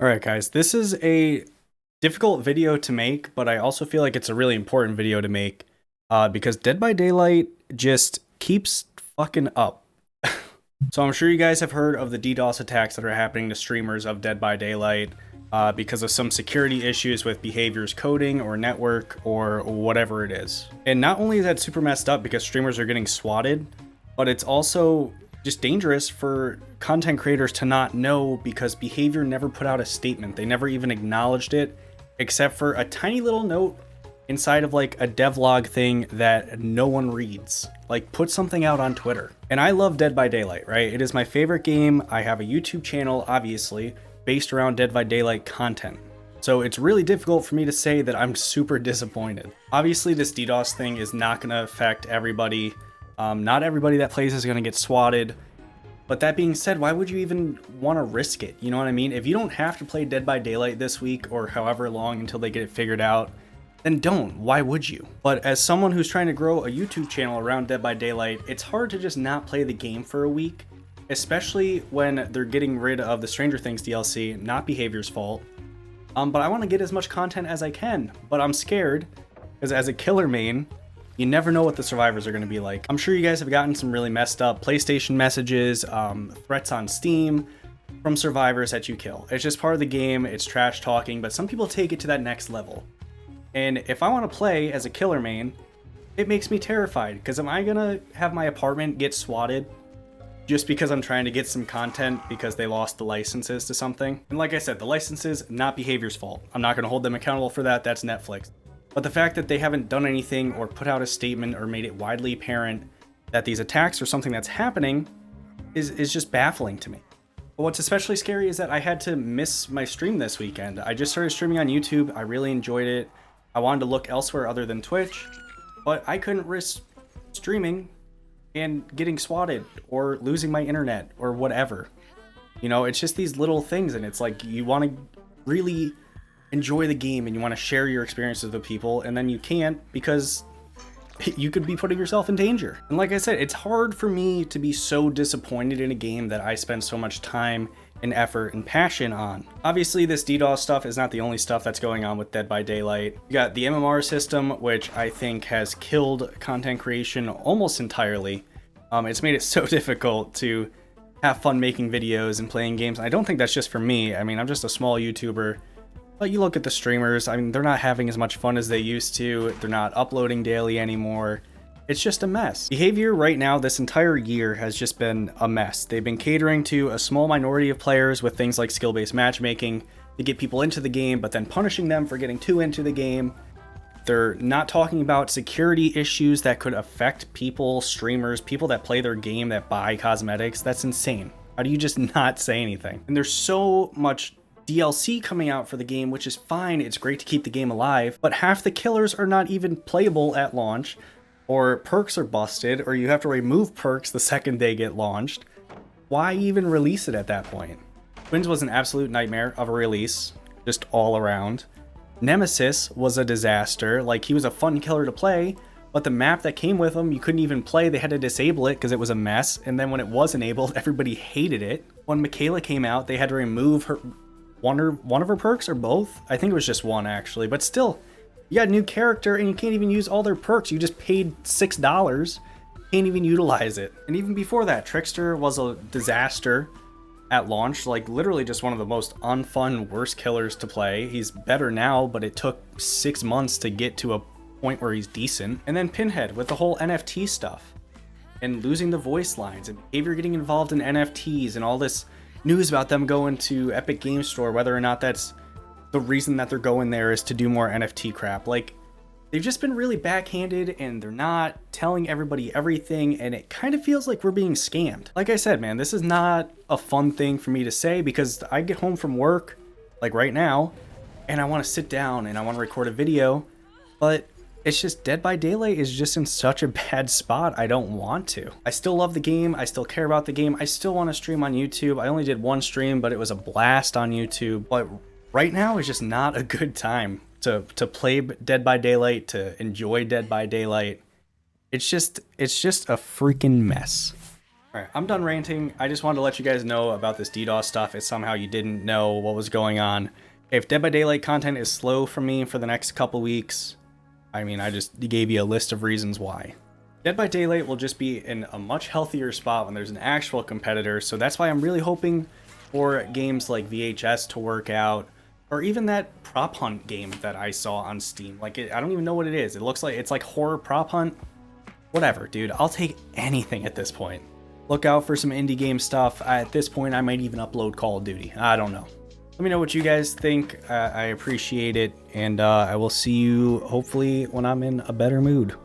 All right, guys, this is a difficult video to make, but I also feel like it's a really important video to make because Dead by Daylight just keeps fucking up. So I'm sure you guys have heard of the DDoS attacks that are happening to streamers of Dead by Daylight because of some security issues with behaviors coding or network or whatever it is. And not only is that super messed up because streamers are getting swatted, but it's also just dangerous for content creators to not know because behavior never put out a statement. They never even acknowledged it, except for a tiny little note inside of like a devlog thing that no one reads. Like, put something out on Twitter. And I love Dead by Daylight, right? It is my favorite game. I have a YouTube channel, obviously, based around Dead by Daylight content. So it's really difficult for me to say that I'm super disappointed. Obviously, this DDoS thing is not going to affect everybody. Not everybody that plays is going to get swatted. But that being said, why would you even want to risk it? You know what I mean? If you don't have to play Dead by Daylight this week or however long until they get it figured out, then don't. Why would you? But as someone who's trying to grow a YouTube channel around Dead by Daylight, it's hard to just not play the game for a week, especially when they're getting rid of the Stranger Things DLC, not Behavior's fault. But I want to get as much content as I can, but I'm scared because as a killer main, you never know what the survivors are going to be like. I'm sure you guys have gotten some really messed up PlayStation messages, threats on Steam from survivors that you kill. It's just part of the game, it's trash talking, but some people take it to that next level. And if I want to play as a killer main, it makes me terrified, because am I going to have my apartment get swatted just because I'm trying to get some content because they lost the licenses to something? And like I said, the licenses, not Behavior's fault. I'm not going to hold them accountable for that, that's Netflix. But the fact that they haven't done anything or put out a statement or made it widely apparent that these attacks are something that's happening is just baffling to me. But what's especially scary is that I had to miss my stream this weekend. I just started streaming on YouTube. I really enjoyed it. I wanted to look elsewhere other than Twitch, but I couldn't risk streaming and getting swatted or losing my internet or whatever. You know, it's just these little things, and it's like you want to really enjoy the game and you want to share your experiences with people, and then you can't because you could be putting yourself in danger. And like I said, it's hard for me to be so disappointed in a game that I spend so much time and effort and passion on. Obviously, this DDoS stuff is not the only stuff that's going on with Dead by Daylight. You got the MMR system, which I think has killed content creation almost entirely. It's made it so difficult to have fun making videos and playing games. I don't think that's just for me. I mean, I'm just a small YouTuber. But you look at the streamers, I mean, they're not having as much fun as they used to. They're not uploading daily anymore. It's just a mess. Behavior right now, this entire year, has just been a mess. They've been catering to a small minority of players with things like skill-based matchmaking to get people into the game, but then punishing them for getting too into the game. They're not talking about security issues that could affect people, streamers, people that play their game, that buy cosmetics. That's insane. How do you just not say anything? And there's so much DLC coming out for the game, which is fine. It's great to keep the game alive, but half the killers are not even playable at launch, or perks are busted, or you have to remove perks the second they get launched. Why even release it at that point? Twins was an absolute nightmare of a release, just all around. Nemesis was a disaster. Like, he was a fun killer to play, but the map that came with him, you couldn't even play. They had to disable it because it was a mess, and then when it was enabled, everybody hated it. When Michaela came out, they had to remove her one of her perks, or both. I think it was just one, actually, but still, you got a new character and you can't even use all their perks. You just paid $6, can't even utilize it. And even before that, Trickster was a disaster at launch, like literally just one of the most unfun, worst killers to play. He's better now, but it took 6 months to get to a point where he's decent. And then Pinhead with the whole NFT stuff and losing the voice lines and Behavior getting involved in NFTs and all this news about them going to Epic Games Store, whether or not that's the reason that they're going there is to do more NFT crap. Like, they've just been really backhanded and they're not telling everybody everything, and it kind of feels like we're being scammed. Like I said, man, this is not a fun thing for me to say because I get home from work, like right now, and I want to sit down and I want to record a video, but it's just Dead by Daylight is just in such a bad spot. I don't want to. I still love the game. I still care about the game. I still want to stream on YouTube. I only did one stream, but it was a blast on YouTube. But right now is just not a good time to play Dead by Daylight, to enjoy Dead by Daylight. It's just a freaking mess. Alright, I'm done ranting. I just wanted to let you guys know about this DDoS stuff if somehow you didn't know what was going on. If Dead by Daylight content is slow for me for the next couple weeks, I mean, I just gave you a list of reasons why. Dead by Daylight will just be in a much healthier spot when there's an actual competitor, so that's why I'm really hoping for games like VHS to work out, or even that prop hunt game that I saw on Steam. Like, I don't even know what it is. It looks like it's like horror prop hunt. Whatever, dude. I'll take anything at this point. Look out for some indie game stuff. At this point, I might even upload Call of Duty. I don't know. Let me know what you guys think. I appreciate it, and I will see you hopefully when I'm in a better mood.